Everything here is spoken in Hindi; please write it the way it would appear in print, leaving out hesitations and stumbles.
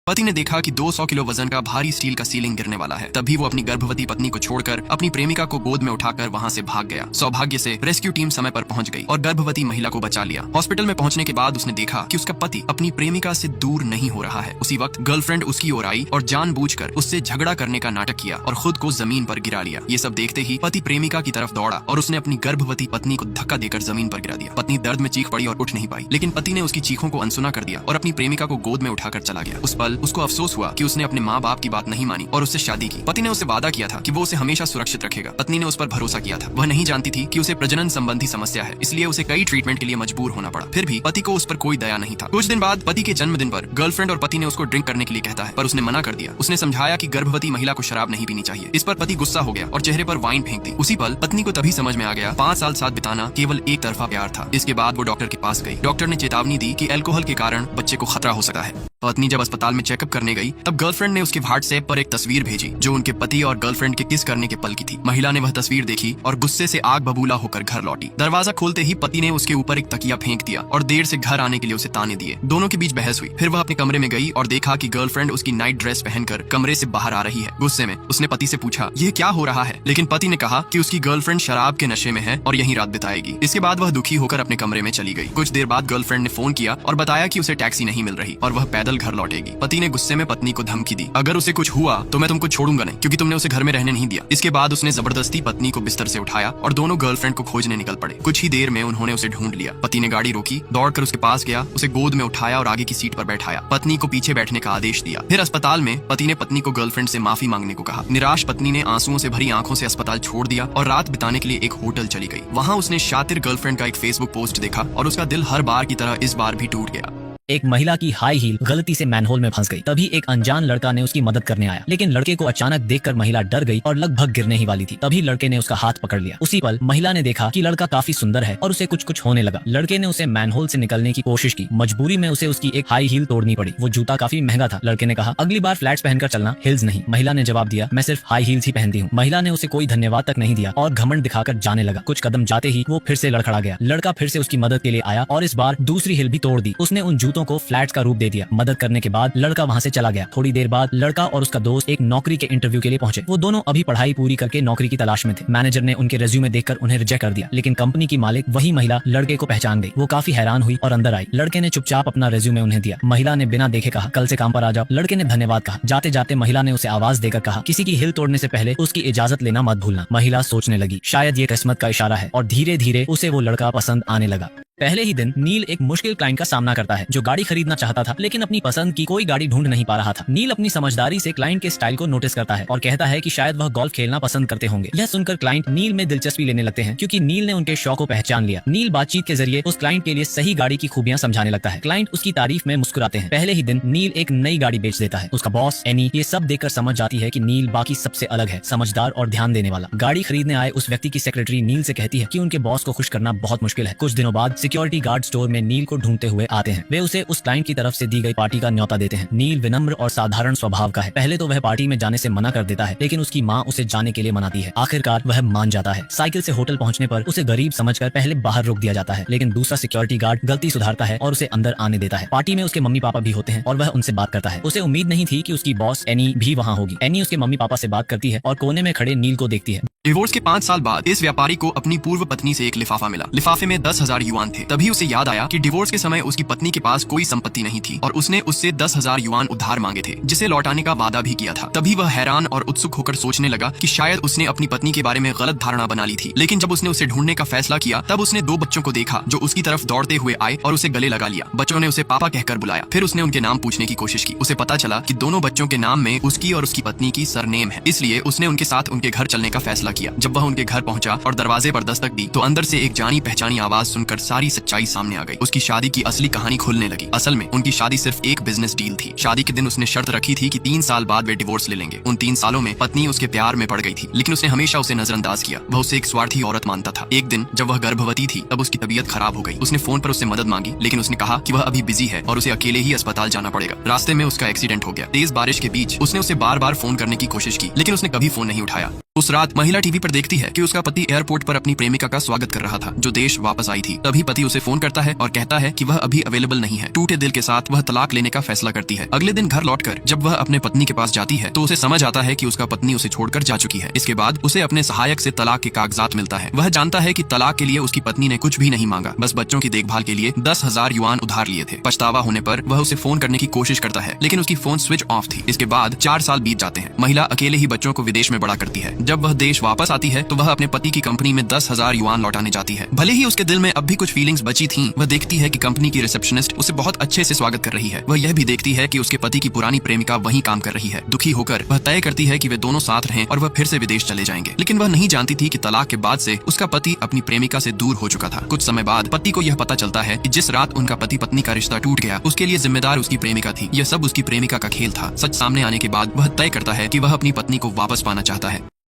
पति ने देखा कि 200 किलो वजन का भारी स्टील का सीलिंग गिरने वाला है। तभी वो अपनी गर्भवती पत्नी को छोड़कर अपनी प्रेमिका को गोद में उठाकर वहां से भाग गया। सौभाग्य से रेस्क्यू टीम समय पर पहुंच गई और गर्भवती महिला को बचा लिया। हॉस्पिटल में पहुंचने के बाद उसने देखा कि उसका पति अपनी प्रेमिका से दूर नहीं हो रहा है। उसी वक्त गर्लफ्रेंड उसकी ओर आई और जानबूझकर उससे झगड़ा करने का नाटक किया और खुद को जमीन पर गिरा लिया। ये सब देखते ही पति प्रेमिका की तरफ दौड़ा और उसने अपनी गर्भवती पत्नी को धक्का देकर जमीन पर गिरा दिया। पत्नी दर्द में चीख पड़ी और उठ नहीं पाई, लेकिन पति ने उसकी चीखों को अनसुना कर दिया और अपनी प्रेमिका को गोद में उठाकर चला गया। उस पल उसको अफसोस हुआ कि उसने अपने माँ बाप की बात नहीं मानी और उससे शादी की। पति ने उससे वादा किया था कि वो उसे हमेशा सुरक्षित रखेगा। पत्नी ने उस पर भरोसा किया था। वह नहीं जानती थी कि उसे प्रजनन संबंधी समस्या है, इसलिए उसे कई ट्रीटमेंट के लिए मजबूर होना पड़ा। फिर भी पति को उस पर कोई दया नहीं था। कुछ दिन बाद पति के जन्मदिन पर गर्लफ्रेंड और पति ने उसको ड्रिंक करने के लिए कहता है, पर उसने मना कर दिया। उसने समझाया कि गर्भवती महिला को शराब नहीं पीनी चाहिए। इस पर पति गुस्सा हो गया और चेहरे पर वाइन फेंक दी। उसी पल पत्नी को तभी समझ में आ गया 5 साल साथ बिताना केवल एक तरफा प्यार था। इसके बाद वो डॉक्टर के पास गई। डॉक्टर ने चेतावनी दी कि अल्कोहल के कारण बच्चे को खतरा हो सकता है। पत्नी जब अस्पताल में चेकअप करने गई तब गर्लफ्रेंड ने उसके व्हाट्सएप पर एक तस्वीर भेजी जो उनके पति और गर्लफ्रेंड के किस करने के पल की थी। महिला ने वह तस्वीर देखी और गुस्से से आग बबूला होकर घर लौटी। दरवाजा खोलते ही पति ने उसके ऊपर एक तकिया फेंक दिया और देर से घर आने के लिए उसे ताने दिए। दोनों के बीच बहस हुई। फिर वह अपने कमरे में गई और देखा कि गर्लफ्रेंड उसकी नाइट ड्रेस पहनकर कमरे से बाहर आ रही है। गुस्से में उसने पति से पूछा, यह क्या हो रहा है? लेकिन पति ने कहा कि उसकी गर्लफ्रेंड शराब के नशे में है और यहीं रात बिताएगी। इसके बाद वह दुखी होकर अपने कमरे में चली गई। कुछ देर बाद गर्लफ्रेंड ने फोन किया और बताया कि उसे टैक्सी नहीं मिल रही और वह पैदल घर लौटेगी। पति ने गुस्से में पत्नी को धमकी दी, अगर उसे कुछ हुआ तो मैं तुमको छोड़ूंगा नहीं, क्योंकि तुमने उसे घर में रहने नहीं दिया। इसके बाद उसने जबरदस्ती पत्नी को बिस्तर से उठाया और दोनों गर्लफ्रेंड को खोजने निकल पड़े। कुछ ही देर में उन्होंने उसे ढूंढ लिया। पति ने गाड़ी रोकी, दौड़कर उसके पास गया, उसे गोद में उठाया और आगे की सीट पर बैठाया। पत्नी को पीछे बैठने का आदेश दिया। फिर अस्पताल में पति ने पत्नी को गर्लफ्रेंड से माफी मांगने को कहा। निराश पत्नी ने आंसुओं से भरी आंखों से अस्पताल छोड़ दिया और रात बिताने के लिए एक होटल चली गई। वहां उसने शातिर गर्लफ्रेंड का एक फेसबुक पोस्ट देखा और उसका दिल हर बार की तरह इस बार भी टूट गया। एक महिला की हाई हील गलती से मैनहोल में फंस गई। तभी एक अनजान लड़का ने उसकी मदद करने आया, लेकिन लड़के को अचानक देखकर महिला डर गई और लगभग गिरने ही वाली थी। तभी लड़के ने उसका हाथ पकड़ लिया। उसी पल महिला ने देखा कि लड़का काफी सुंदर है और उसे कुछ कुछ होने लगा। लड़के ने उसे मैनहोल से निकलने की कोशिश की। मजबूरी में उसे उसकी एक हाई हील तोड़नी पड़ी। वो जूता काफी महंगा था। लड़के ने कहा, अगली बार फ्लैट्स पहनकर चलना, हिल्स नहीं। महिला ने जवाब दिया, मैं सिर्फ हाई हील्स ही पहनती हूँ। महिला ने उसे कोई धन्यवाद तक नहीं दिया और घमंड दिखाकर जाने लगा। कुछ कदम जाते ही वो फिर से लड़खड़ा गया। लड़का फिर से उसकी मदद के लिए आया और इस बार दूसरी हिल भी तोड़ दी। उसने उन जूतों को फ्लैट्स का दे दिया। मदद करने के बाद लड़का वहां से चला गया। थोड़ी देर बाद लड़का और उसका दोस्त एक नौकरी के इंटरव्यू के लिए पहुंचे। वो दोनों अभी पढ़ाई पूरी करके नौकरी की तलाश में थे। मैनेजर ने उनके रिज्यूमे देखकर उन्हें रिजेक्ट कर दिया, लेकिन कंपनी की मालिक वही महिला लड़के को पहचान गई। वो काफी हैरान हुई और अंदर आई। लड़के ने चुपचाप अपना रिज्यूमे उन्हें दिया। महिला ने बिना देखे कहा, कल से काम पर आ जाओ। लड़के ने धन्यवाद कहा। जाते जाते महिला ने उसे आवाज देकर कहा, किसी की हिल तोड़ने से पहले उसकी इजाजत लेना मत भूलना। महिला सोचने लगी, शायद ये किस्मत का इशारा है, और धीरे धीरे उसे वो लड़का पसंद आने लगा। पहले ही दिन नील एक मुश्किल क्लाइंट का सामना करता है जो गाड़ी खरीदना चाहता था, लेकिन अपनी पसंद की कोई गाड़ी ढूंढ नहीं पा रहा था। नील अपनी समझदारी से क्लाइंट के स्टाइल को नोटिस करता है और कहता है कि शायद वह गोल्फ खेलना पसंद करते होंगे। यह सुनकर क्लाइंट नील में दिलचस्पी लेने लगते हैं, क्योंकि नील ने उनके शौक को पहचान लिया। नील बातचीत के जरिए उस क्लाइंट के लिए सही गाड़ी की खूबियां समझाने लगता है। क्लाइंट उसकी तारीफ में मुस्कुराते हैं। पहले ही दिन नील एक नई गाड़ी बेच देता है। उसका बॉस एनी ये सब देखकर समझ जाती है कि नील बाकी सबसे अलग है, समझदार और ध्यान देने वाला। गाड़ी खरीदने आए उस व्यक्ति की सेक्रेटरी नील से कहती है कि उनके बॉस को खुश करना बहुत मुश्किल है। कुछ दिनों बाद सिक्योरिटी गार्ड स्टोर में नील को ढूंढते हुए आते हैं। वे उसे उस क्लाइंट की तरफ से दी गई पार्टी का न्योता देते हैं। नील विनम्र और साधारण स्वभाव का है। पहले तो वह पार्टी में जाने से मना कर देता है, लेकिन उसकी माँ उसे जाने के लिए मनाती है। आखिरकार वह मान जाता है। साइकिल से होटल पहुंचने पर उसे गरीब समझकर पहले बाहर रोक दिया जाता है, लेकिन दूसरा सिक्योरिटी गार्ड गलती सुधारता है और उसे अंदर आने देता है। पार्टी में उसके मम्मी पापा भी होते हैं और वह उनसे बात करता है। उसे उम्मीद नहीं थी कि उसकी बॉस एनी भी वहाँ होगी। एनी उसके मम्मी पापा से बात करती है और कोने में खड़े नील को देखती है। डिवोर्स के 5 साल बाद इस व्यापारी को अपनी पूर्व पत्नी से एक लिफाफा मिला। लिफाफे में 10,000 युआन थे। तभी उसे याद आया कि डिवोर्स के समय उसकी पत्नी के पास कोई संपत्ति नहीं थी और उसने उससे 10,000 युआन उधार मांगे थे, जिसे लौटाने का वादा भी किया था। तभी वह हैरान और उत्सुक होकर सोचने लगा कि शायद उसने अपनी पत्नी के बारे में गलत धारणा बना ली थी। लेकिन जब उसने उसे ढूंढने का फैसला किया तब उसने 2 बच्चों को देखा जो उसकी तरफ दौड़ते हुए आए और उसे गले लगा लिया। बच्चों ने उसे पापा कहकर बुलाया। फिर उसने उनके नाम पूछने की कोशिश की। उसे पता चला कि दोनों बच्चों के नाम में उसकी और उसकी पत्नी की सरनेम है, इसलिए उसने उनके साथ उनके घर चलने का फैसला किया। जब वह उनके घर पहुंचा और दरवाजे पर दस्तक दी तो अंदर से एक जानी पहचानी आवाज सुनकर सारी सच्चाई सामने आ गई। उसकी शादी की असली कहानी खुलने लगी। असल में उनकी शादी सिर्फ एक बिजनेस डील थी। शादी के दिन उसने शर्त रखी थी कि 3 साल बाद वे डिवोर्स ले लेंगे। उन 3 सालों में पत्नी उसके प्यार में पड़ गई थी, लेकिन उसने हमेशा उसे नजरअंदाज किया। वह उसे एक स्वार्थी औरत मानता था। एक दिन जब वह गर्भवती थी तब उसकी तबीयत खराब हो गई। उसने फोन पर उससे मदद मांगी, लेकिन उसने कहा कि वह अभी बिजी है और उसे अकेले ही अस्पताल जाना पड़ेगा। रास्ते में उसका एक्सीडेंट हो गया। तेज बारिश के बीच उसने उसे बार बार फोन करने की कोशिश की, लेकिन उसने कभी फोन नहीं उठाया। उस रात महिला टीवी पर देखती है कि उसका पति एयरपोर्ट पर अपनी प्रेमिका का स्वागत कर रहा था जो देश वापस आई थी। तभी पति उसे फोन करता है और कहता है कि वह अभी अवेलेबल नहीं है। टूटे दिल के साथ वह तलाक लेने का फैसला करती है। अगले दिन घर लौटकर जब वह अपने पत्नी के पास जाती है तो उसे समझ आता है कि उसका पत्नी उसे छोड़कर जा चुकी है। इसके बाद उसे अपने सहायक से तलाक के कागजात मिलता है। वह जानता है कि तलाक के लिए उसकी पत्नी ने कुछ भी नहीं मांगा, बस बच्चों की देखभाल के लिए 10,000 युआन उधार लिए थे। पछतावा होने पर वह उसे फोन करने की कोशिश करता है लेकिन उसकी फोन स्विच ऑफ थी। इसके बाद 4 साल बीत जाते हैं। महिला अकेले ही बच्चों को विदेश में बड़ा करती है। जब वह देश वापस आती है तो वह अपने पति की कंपनी में 10,000 युआन लौटाने जाती है। भले ही उसके दिल में अब भी कुछ फीलिंग्स बची थीं, वह देखती है कि कंपनी की रिसेप्शनिस्ट उसे बहुत अच्छे से स्वागत कर रही है। वह यह भी देखती है कि उसके पति की पुरानी प्रेमिका वहीं काम कर रही है। दुखी होकर वह तय करती है कि वे दोनों साथ रहें और वह फिर से विदेश चले जाएंगे। लेकिन वह नहीं जानती थी कि तलाक के बाद से उसका पति अपनी प्रेमिका से दूर हो चुका था। कुछ समय बाद पति को यह पता चलता है कि जिस रात उनका पति पत्नी का रिश्ता टूट गया उसके लिए जिम्मेदार उसकी प्रेमिका थी। यह सब उसकी प्रेमिका का खेल था। सच सामने आने के बाद वह तय करता है कि वह अपनी पत्नी को वापस पाना चाहता है।